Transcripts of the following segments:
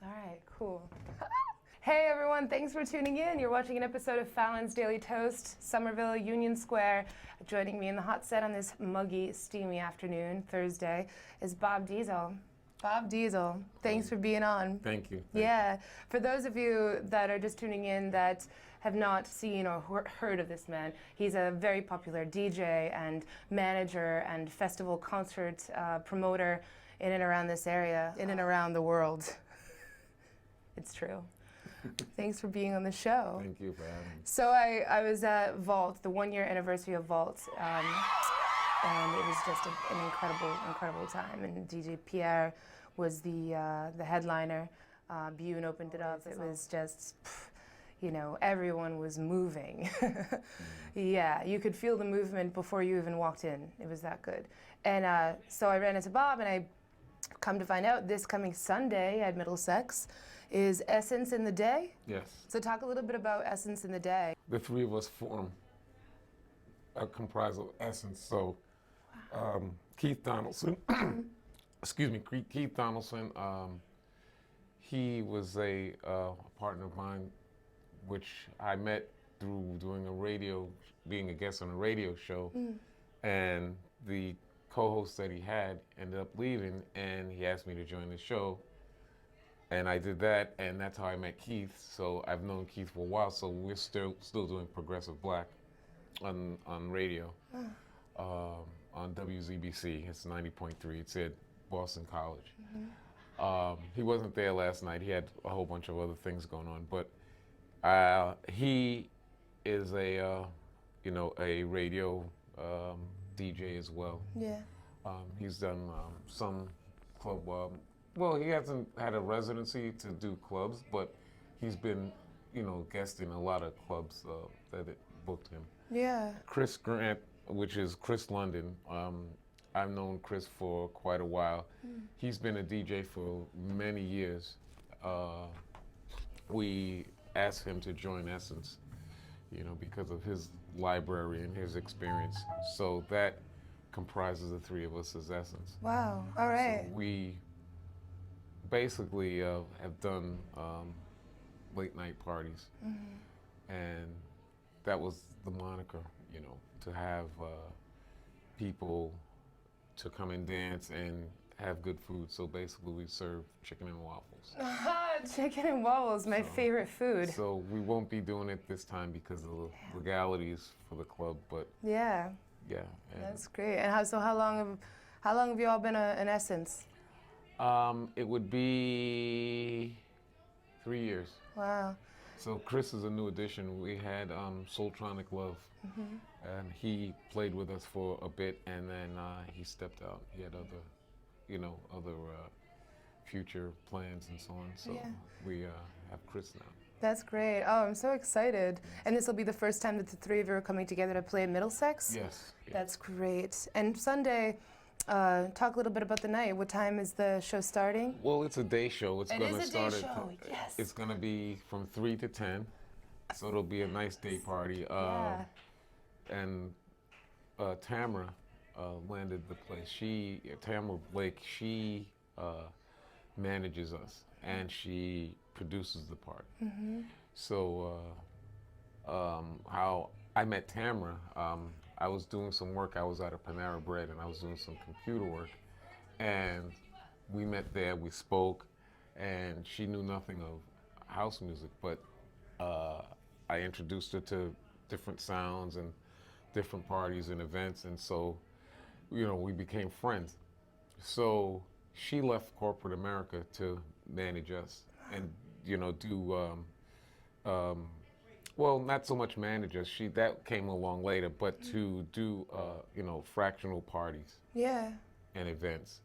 All right, cool. Hey everyone, thanks for tuning in. You're watching an episode of Fallon's Daily Toast, Somerville, Union Square. Joining me in the hot set on this muggy, steamy afternoon, Thursday, is Bob Diesel. Bob Diesel, thanks for being on. Thank you. Yeah, for those of you that are just tuning in that have not seen or heard of this man, he's a very popular DJ and manager and festival concert promoter in and around this area, in and around the world. It's true. Thanks for being on the show. Thank you for having me. So I was at Vault, the 1-year anniversary of Vault, and it was just an incredible time. And DJ Pierre was the headliner. Bune opened it up. It was just, everyone was moving. Yeah, you could feel the movement before you even walked in. It was that good. And so I ran into Bob, and I come to find out this coming Sunday at Middlesex is Essence in the Day. Yes. So talk a little bit about Essence in the Day. The three of us comprise of Essence. So Keith Donaldson, Keith Donaldson, he was a partner of mine, which I met through being a guest on a radio show. And the co-host that he had ended up leaving, and he asked me to join the show. And I did that, and that's how I met Keith. So I've known Keith for a while, so we're still doing Progressive Black on radio, on WZBC. It's 90.3. It's at Boston College. He wasn't there last night. He had a whole bunch of other things going on, but he is a radio DJ as well. Yeah. He's done some club. Well, he hasn't had a residency to do clubs, but he's been, guesting a lot of clubs that booked him. Yeah. Chris Grant, which is Chris London. I've known Chris for quite a while. He's been a DJ for many years. We asked him to join Essence, because of his library and his experience. So that comprises the three of us as Essence. Wow. All right. So we basically have done late night parties, and that was the moniker, to have people to come and dance and have good food. So basically we serve chicken and waffles. Chicken and waffles, my favorite food. So we won't be doing it this time because of the legalities for the club, but yeah. Yeah. That's great. And how long have you all been in Essence? It would be 3 years. Wow. So Chris is a new addition. We had Soultronic Love, and he played with us for a bit, and then he stepped out. He had other future plans and so on. So we have Chris now. That's great. Oh, I'm so excited. And this will be the first time that the three of you are coming together to play at Middlesex? Yes. That's great. And Sunday, talk a little bit about the night. What time is the show starting? Well, it's a day show. It's going to start Yes. It's going to be from 3 to 10. So it'll be a nice day party. And Tamara landed the place. Tamara Blake, she manages us, and she produces the party. So how I met Tamara, I was doing some work. I was at a Panera Bread, and I was doing some computer work, and we met there. We spoke, and she knew nothing of house music, but I introduced her to different sounds and different parties and events, and so we became friends. So she left corporate America to manage us and do well, not so much manage us. That came along later, but to do fractional parties. Yeah. And events.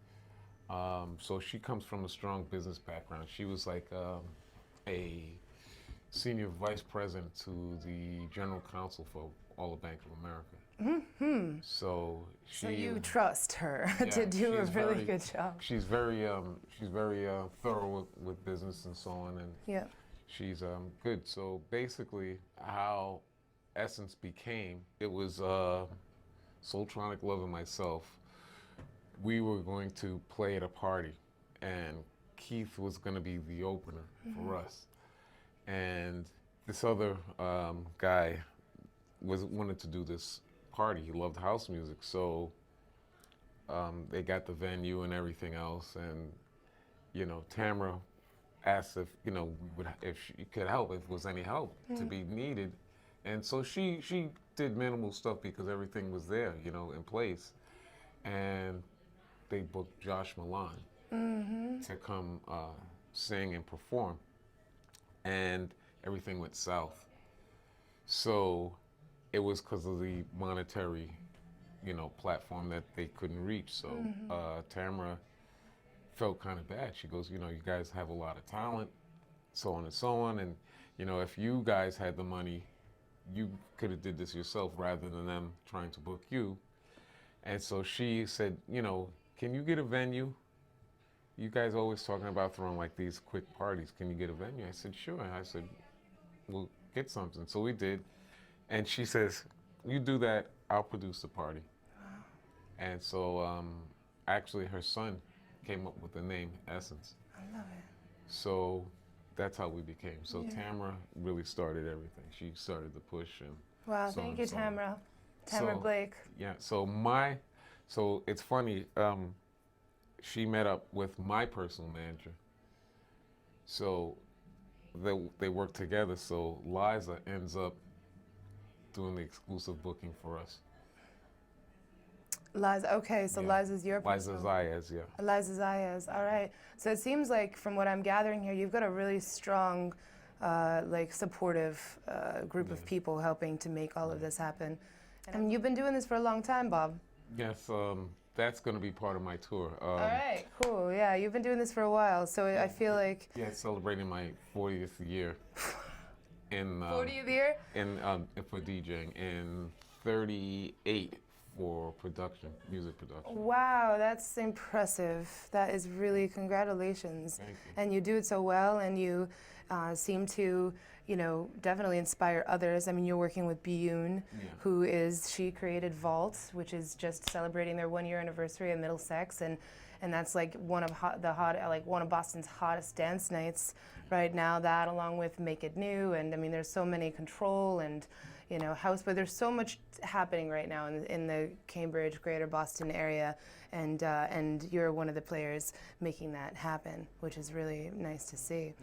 So she comes from a strong business background. She was like a senior vice president to the general counsel for all of Bank of America. So you trust her to do a really good job. She's very thorough with business and so on, and she's good. So basically, how Essence became, it was Soultronic Love and myself. We were going to play at a party, and Keith was going to be the opener for us, and this other guy wanted to do this party. He loved house music, so they got the venue and everything else. And Tamara asked if if she could help, if there was any help to be needed, and so she did minimal stuff because everything was there, in place. And they booked Josh Milan to come sing and perform, and everything went south. So it was because of the monetary, platform that they couldn't reach. So Tamara felt kind of bad. She goes, you guys have a lot of talent, so on and so on, and if you guys had the money, you could have did this yourself rather than them trying to book you. And so she said, can you get a venue? You guys always talking about throwing like these quick parties. Can you get a venue? I said, sure. I said, we'll get something. So we did. And she says, you do that, I'll produce the party. Wow. And so actually her son came up with the name Essence. I love it. So that's how we became. So Yeah. Tamara really started everything. She started the push. And Wow, so thank on you, and so on. Tamara. Tamara So- Blake. Yeah, so it's funny, she met up with my personal manager. So they work together, so Liza ends up doing the exclusive booking for us. Liza, okay, so Yeah. Liza's your Liza personal- Zayas, yeah. Liza Zayas, all right. So it seems like, from what I'm gathering here, you've got a really strong, supportive group of Yeah. people helping to make all of this happen. And you've been doing this for a long time, Bob. Yes, that's going to be part of my tour. All right, cool. Yeah, you've been doing this for a while, so I feel like Yeah, celebrating my 40th year in 40th year. for DJing and 38 for production, music production. Wow, that's impressive. That is really, congratulations. Thank you. And you do it so well, and you seem to, definitely inspire others. I mean, you're working with Biyun, Yeah. she created Vault, which is just celebrating their 1-year anniversary of Middlesex, and that's like one of Boston's hottest dance nights right now. That, along with Make It New, and I mean, there's so many, Control, and House, but there's so much happening right now in the Cambridge, Greater Boston area, and you're one of the players making that happen, which is really nice to see.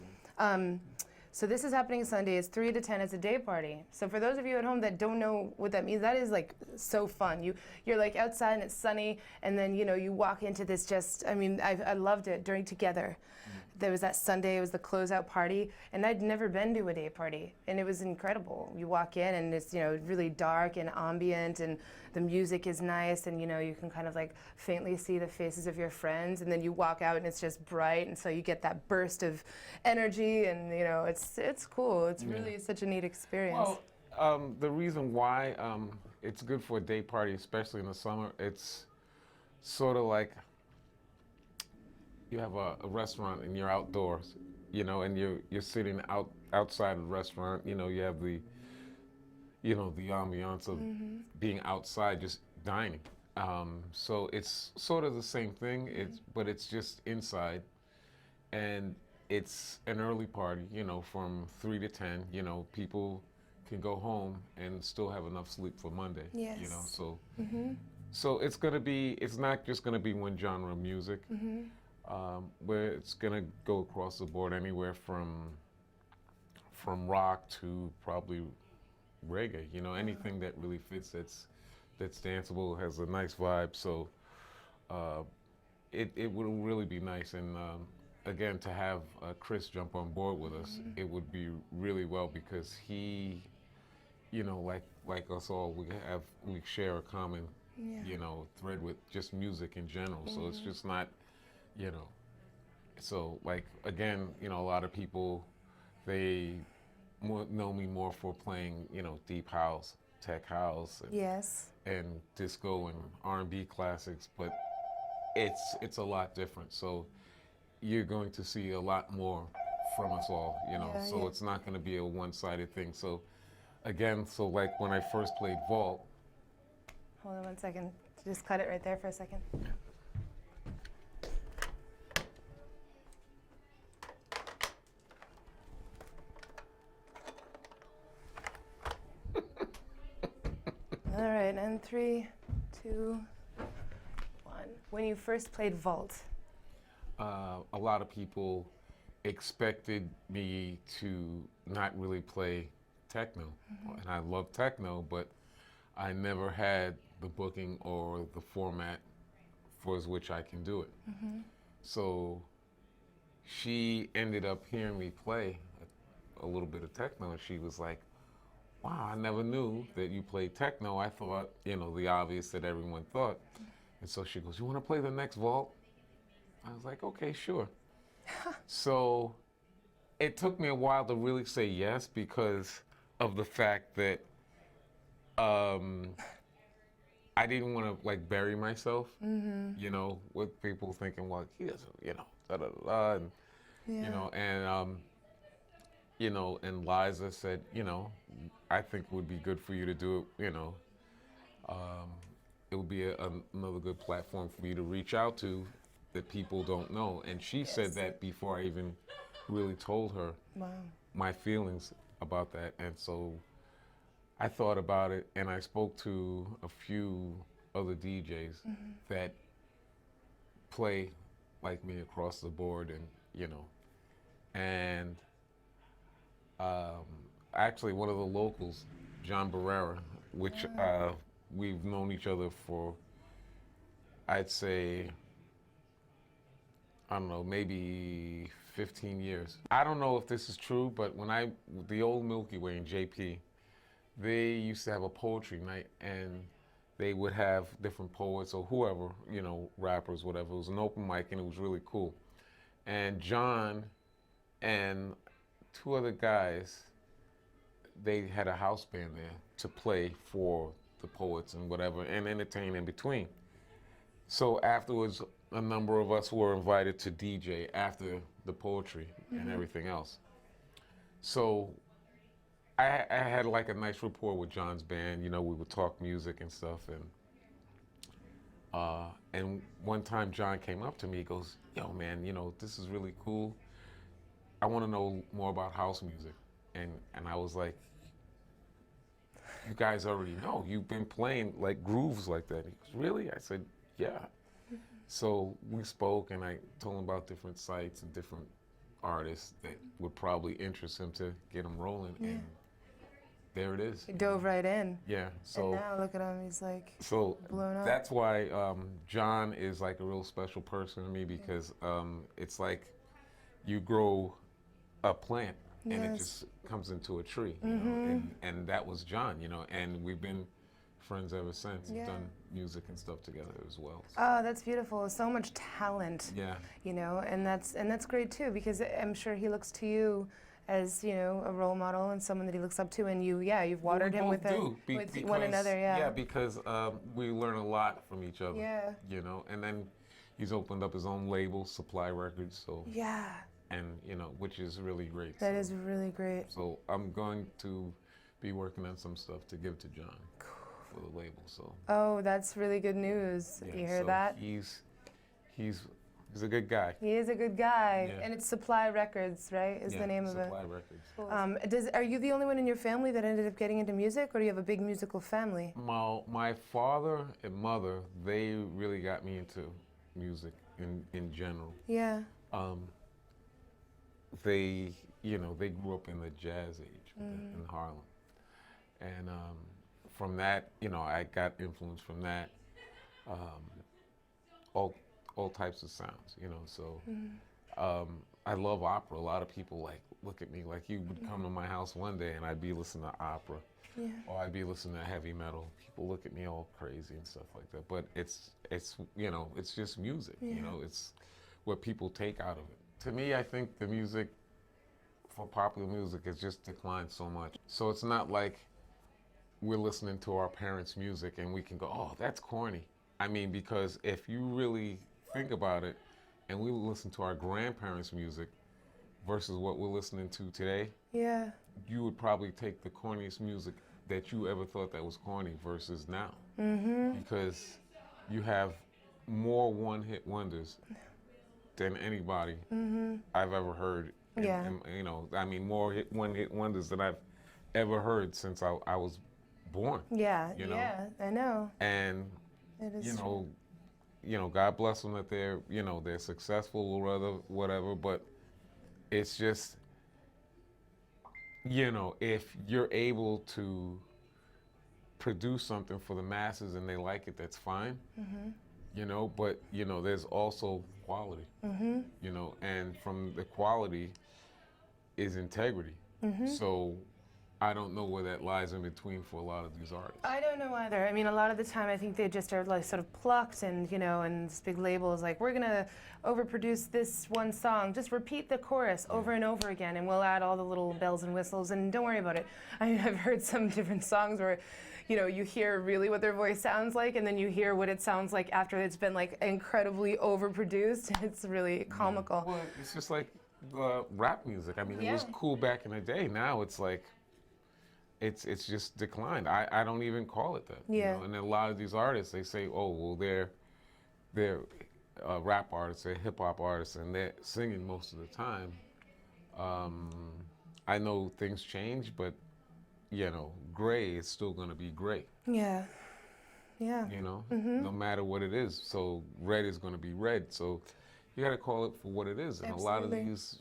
So this is happening Sunday. It's 3 to 10. It's a day party. So for those of you at home that don't know what that means, that is like so fun. You're like outside and it's sunny, and then you walk into this. I loved it during Together. There was that Sunday. It was the closeout party, and I'd never been to a day party, and it was incredible. You walk in and it's really dark and ambient, and the music is nice, and you can kind of like faintly see the faces of your friends, and then you walk out and it's just bright, and so you get that burst of energy, and it's cool. It's really such a neat experience. Well, the reason why it's good for a day party, especially in the summer, it's sort of like you have a restaurant and you're outdoors, and you're sitting outside of the restaurant. You have the the ambiance of being outside, just dining. So it's sort of the same thing. But it's just inside, and it's an early party. From 3 to 10. People can go home and still have enough sleep for Monday. Yes. So it's not just gonna be one genre of music. Where it's gonna go across the board, anywhere from rock to probably reggae. Anything that really fits, that's danceable, has a nice vibe. So it will really be nice. And again, to have Chris jump on board with us, it would be really well, because he, like us all, we share a common thread with just music in general. So it's just not. So like, again, a lot of people, they know me more for playing, deep house, tech house, and disco and R&B classics, but it's a lot different. So you're going to see a lot more from us all, so it's not going to be a one-sided thing. So again, like when I first played Vault. Hold on 1 second. Just cut it right there for a second. on 3, 2, 1. When you first played vault. A lot of people expected me to not really play techno, and I love techno, but I never had the booking or the format for which I can do it. So she ended up hearing me play a little bit of techno, and she was like, wow, I never knew that you played techno. I thought, the obvious that everyone thought. And so she goes, you want to play the next vault? I was like, okay, sure. So it took me a while to really say yes because of the fact that I didn't want to like bury myself, with people thinking, well, he doesn't, da da da, and and Liza said, I think it would be good for you to do it, it would be another good platform for you to reach out to that people don't know. And she said that before I even really told her my feelings about that. And so I thought about it, and I spoke to a few other DJs that play like me across the board, and actually one of the locals, John Barrera, which we've known each other for, I'd say, I don't know, maybe 15 years. I don't know if this is true, but the old Milky Way in JP, they used to have a poetry night, and they would have different poets or whoever, rappers, whatever. It was an open mic, and it was really cool. And John and 2 other guys, they had a house band there to play for the poets and whatever, and entertain in between. So afterwards, a number of us were invited to DJ after the poetry and everything else. So I had like a nice rapport with John's band. We would talk music and stuff, and one time John came up to me. He goes, "Yo, man, this is really cool. I want to know more about house music." And I was like, "You guys already know. You've been playing like grooves like that." He goes, "Really?" I said, "Yeah." So we spoke, and I told him about different sites and different artists that would probably interest him to get him rolling. And there it is. He dove right in. Yeah. So and now look at him. He's like blown up. That's why John is like a real special person to me, because it's like you grow a plant and it just comes into a tree, and that was John, and we've been friends ever since. We've done music and stuff together as well. So. Oh, that's beautiful. So much talent. Yeah. And that's great too, because I'm sure he looks to you as a role model and someone that he looks up to, and you've watered him with one another. Yeah, because we learn a lot from each other. Yeah. And then he's opened up his own label, Supply Records. So. Yeah. And which is really great. That is really great. So I'm going to be working on some stuff to give to John for the label. So. Oh, that's really good news. Yeah, you hear so that? He's a good guy. He is a good guy, Yeah. and it's Supply Records, right? Is the name of it? Supply Records. Are you the only one in your family that ended up getting into music, or do you have a big musical family? My father and mother, they really got me into music in general. Yeah. They grew up in the jazz age in Harlem, and from that, I got influence from that. All types of sounds, So I love opera. A lot of people like look at me like you would come to my house one day and I'd be listening to opera, or I'd be listening to heavy metal. People look at me all crazy and stuff like that. But it's it's just music. It's what people take out of it. To me, I think the music for popular music has just declined so much. So it's not like we're listening to our parents' music and we can go, oh, that's corny. I mean, because if you really think about it, and we listen to our grandparents' music versus what we're listening to today, you would probably take the corniest music that you ever thought that was corny versus now. Because you have more one-hit wonders than anybody I've ever heard. And, I mean, more one-hit wonders than I've ever heard since I was born. Yeah, You know? yeah, I know. And It is you true. God bless them that they're successful or whatever. But it's just, if you're able to produce something for the masses and they like it, that's fine. But there's also quality. And from the quality is integrity. So I don't know where that lies in between for a lot of these artists. I don't know either. I mean, a lot of the time, I think they just are like sort of plucked, and this big label is like, we're gonna overproduce this one song. Just repeat the chorus over and over again, and we'll add all the little bells and whistles, and don't worry about it. I mean, I've heard some different songs where, you hear really what their voice sounds like, and then you hear what it sounds like after it's been like incredibly overproduced. It's really comical. Well, it's just like rap music. I mean, it was Yeah. cool back in the day. Now it's like, it's just declined. I don't even call it that. Yeah. And then a lot of these artists, they say, oh, well, they're rap artists, they're hip hop artists, and they're singing most of the time. I know things change, but gray is still going to be gray. Yeah. Yeah. No matter what it is. So red is going to be red. So you got to call it for what it is. And a lot of Absolutely. these,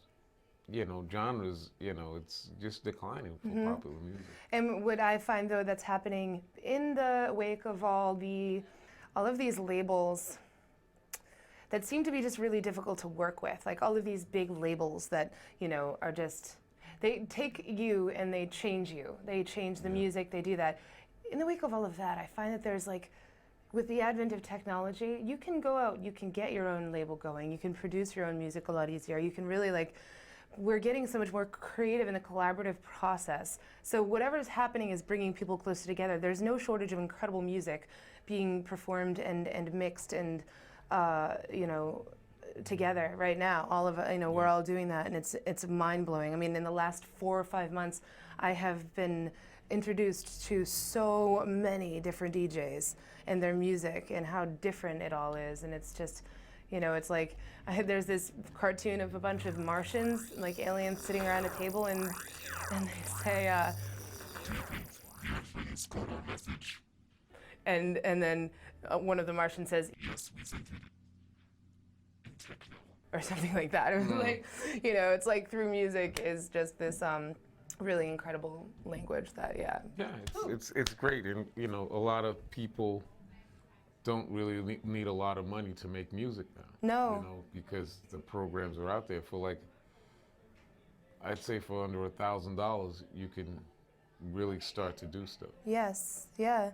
genres, it's just declining for popular music. And what I find though that's happening in the wake of all of these labels that seem to be just really difficult to work with, like all of these big labels that are just, they take you and they change you. They change the music. They do that. In the wake of all of that, I find that there's like, with the advent of technology, you can go out, you can get your own label going, you can produce your own music a lot easier. You can really we're getting so much more creative in the collaborative process. So whatever is happening is bringing people closer together. There's no shortage of incredible music being performed and mixed and together right now. All of we're all doing that, and it's mind blowing. I mean, in the last 4 or 5 months, I have been introduced to so many different DJs and their music and how different it all is, and it's just. It's like there's this cartoon of a bunch of Martians, like aliens, sitting around a table, and they say, and then one of the Martians says, or something like that. It was like, it's like through music is just this really incredible language that, yeah. Yeah, it's great. And, a lot of people don't really need a lot of money to make music now. No. Because the programs are out there for I'd say for under $1,000, you can really start to do stuff. Yes, yeah.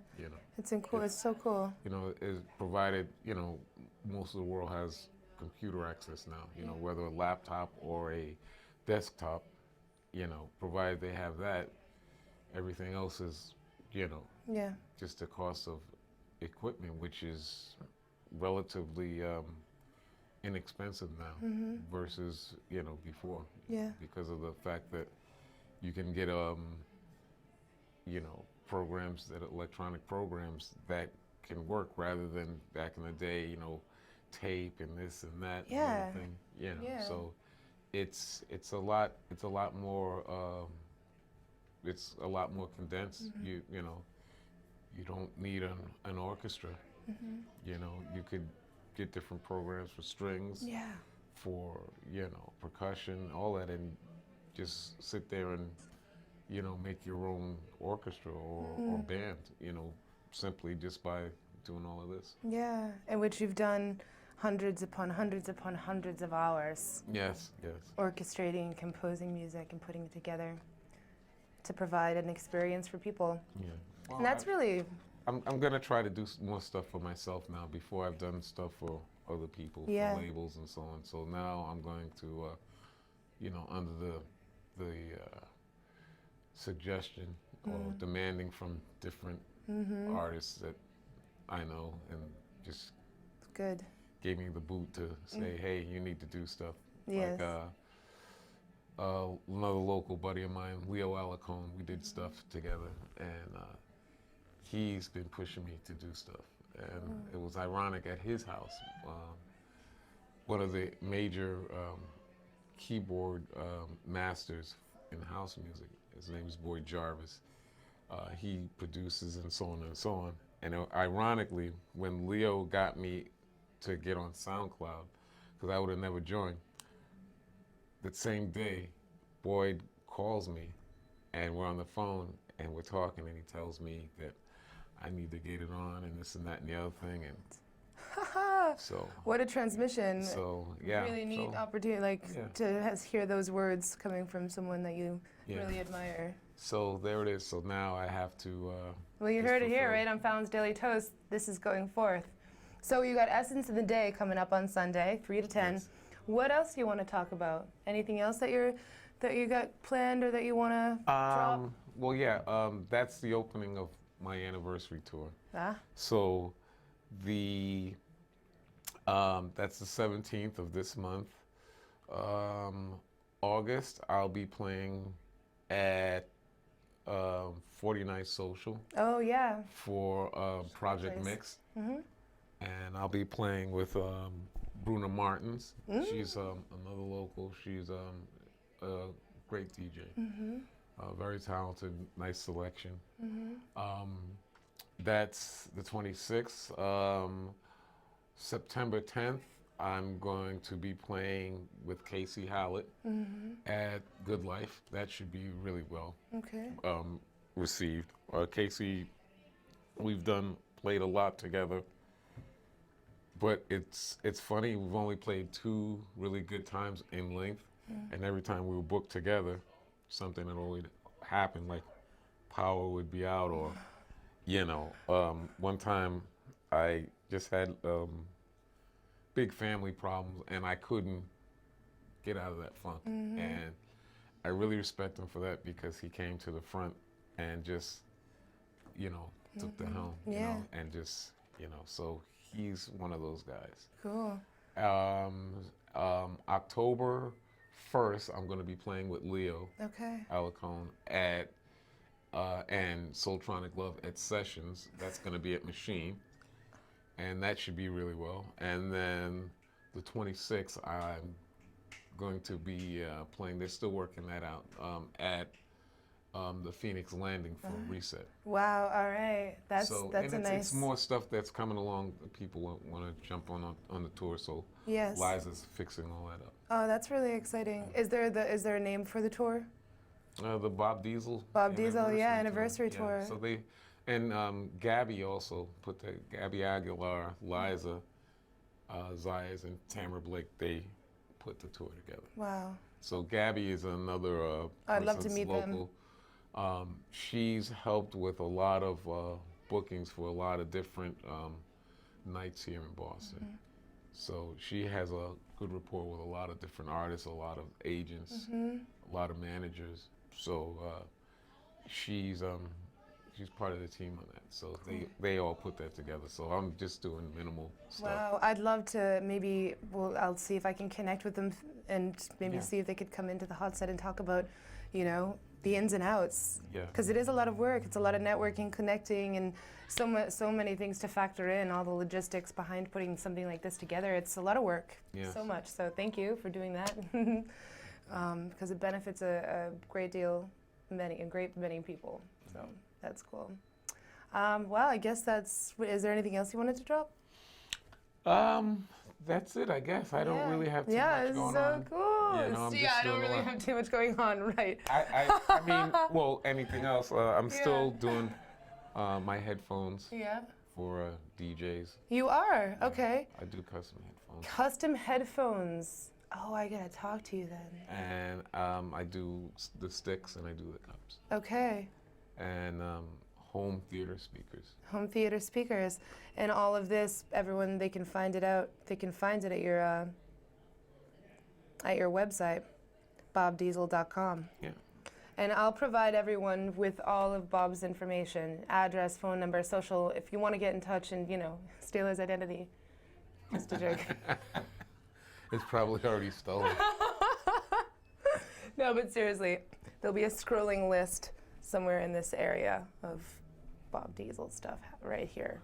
It's so cool. Is provided, most of the world has computer access now, whether a laptop or a desktop, provided they have that, everything else is, Yeah. just the cost of equipment, which is relatively inexpensive now versus before. Yeah. Because of the fact that you can get electronic programs that can work rather than back in the day, tape and this and that and Yeah. everything. Yeah. So it's a lot more condensed. You don't need an orchestra. You could get different programs for strings, Yeah. for percussion, all that, and just sit there and make your own orchestra or band. Simply just by doing all of this. Yeah. And which you've done hundreds upon hundreds upon hundreds of hours. Yes. Orchestrating, composing music, and putting it together to provide an experience for people. Yeah. Well, And that's really, I'm gonna try to do more stuff for myself now. Before I've done stuff for other people, Yeah. for labels and so on. So now I'm going to, under the suggestion or demanding from different artists that I know, and just good. gave me the boot to say, hey, you need to do stuff. Yes. Another local buddy of mine, Leo Alacone, we did stuff together, and he's been pushing me to do stuff. And it was ironic at his house. One of the major keyboard masters in house music, his name is Boyd Jarvis. he produces and so on and so on. And ironically, when Leo got me to get on SoundCloud, because I would have never joined, that same day, Boyd calls me, and we're on the phone, and we're talking, and he tells me that I need to get it on, and this and that and the other thing, and so. What a transmission. So yeah. Really neat so, opportunity, like yeah. to hear those words coming from someone that you Yeah. really admire. So there it is. So now I have to. Well, you just heard it here, fulfill- right? On Fallon's Daily Toast. This is going forth. So you got Essence of the Day coming up on Sunday, 3 to 10. Yes. What else do you want to talk about? Anything else that you got planned or that you want to drop? Well, yeah. That's the opening of my anniversary tour. Ah, So the that's the 17th of this month. August, I'll be playing at 49 Social oh yeah. for Project place. Mix. Mm-hmm. And I'll be playing with Bruna Martins. Mm. She's another local. She's a great DJ. Mm-hmm. Very talented, nice selection. Mm-hmm. That's the 26th. September 10th, I'm going to be playing with Casey Hallett Mm-hmm. at Good Life. That should be really well Okay. received. Casey, we've played a lot together, but it's funny. We've only played 2 really good times in length, and every time we were booked together, something had always happened, like power would be out, or one time I just had big family problems, and I couldn't get out of that funk. And I really respect him for that, because he came to the front and just, took the helm, Yeah. and just, so he's one of those guys. Cool. October 1st, I'm going to be playing with Leo Okay. Alarcon at and Soultronic Love at Sessions. That's going to be at Machine, and that should be really well. And then the 26th, I'm going to be playing. They're still working that out at the Phoenix Landing for Reset. Wow. All right. That's So a and nice. it's more stuff that's coming along. People want to jump on the tour, so Yes. Liza's fixing all that up. Oh, that's really exciting. Is there a name for the tour? The Bob Diesel. Bob Diesel, yeah, anniversary tour. Yeah, so they, and Gabby also put Gabby Aguilar, Liza, Zayas, and Tamara Blake. They put the tour together. Wow. So Gabby is another I'd love to person meet them. local. She's helped with a lot of bookings for a lot of different nights here in Boston. So she has a good rapport with a lot of different artists, a lot of agents, a lot of managers. So she's part of the team on that. So they all put that together. So I'm just doing minimal stuff. Wow, I'd love to maybe, I'll see if I can connect with them and maybe Yeah. see if they could come into the hot set and talk about, the ins and outs. Yeah. Because it is a lot of work. It's a lot of networking, connecting, and so many things to factor in, all the logistics behind putting something like this together. It's a lot of work, Yes. so much. So thank you for doing that. Because it benefits a great many people. So that's cool. Well, I guess is there anything else you wanted to drop? That's it, I guess. I don't really have too Yeah, much it's going so on. cool. You know, I'm See, just I don't doing a really lot. have too much going on, right? I mean, well, anything else? I'm still Yeah. doing my headphones Yeah. for DJs. You are? Okay. I do custom headphones. Custom headphones. Oh, I gotta talk to you then. And I do the sticks and I do the cups. Okay. And home theater speakers. Home theater speakers. And all of this, everyone, they can find it out. They can find it at your website, bobdiesel.com. Yeah. And I'll provide everyone with all of Bob's information, address, phone number, social, if you want to get in touch and, steal his identity. Just a joke. It's probably already stolen. No, but seriously, there'll be a scrolling list somewhere in this area of Bob Diesel stuff right here.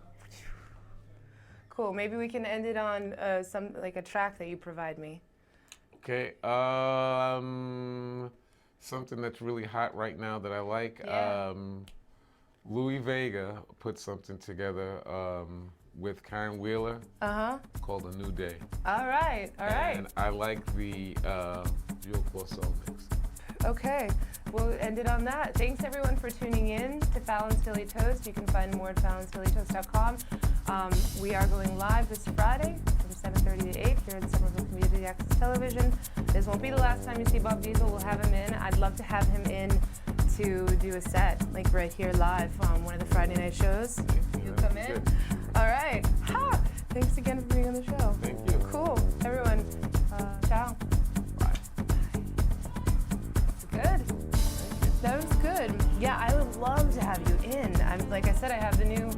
Cool. Maybe we can end it on a track that you provide me. Okay. Something that's really hot right now that I like. Yeah. Louis Vega put something together with Karen Wheeler called A New Day. All right, all right. And I like the Fuel Corso mix. Okay, we'll end it on that. Thanks everyone for tuning in to Fallon's Philly Toast. You can find more at fallonsphillytoast.com. We are going live this Friday from 7:30 to 8 here at Somerville Community Access Television. This won't be the last time you see Bob Diesel. We'll have him in. I'd love to have him in to do a set, like right here live on one of the Friday night shows. You'll come in. Good. All right. Ha! Thanks again for being on the show. Thank you. Cool. Everyone, ciao. Bye. Good. That was good. Yeah, I would love to have you in. Like I said, I have the new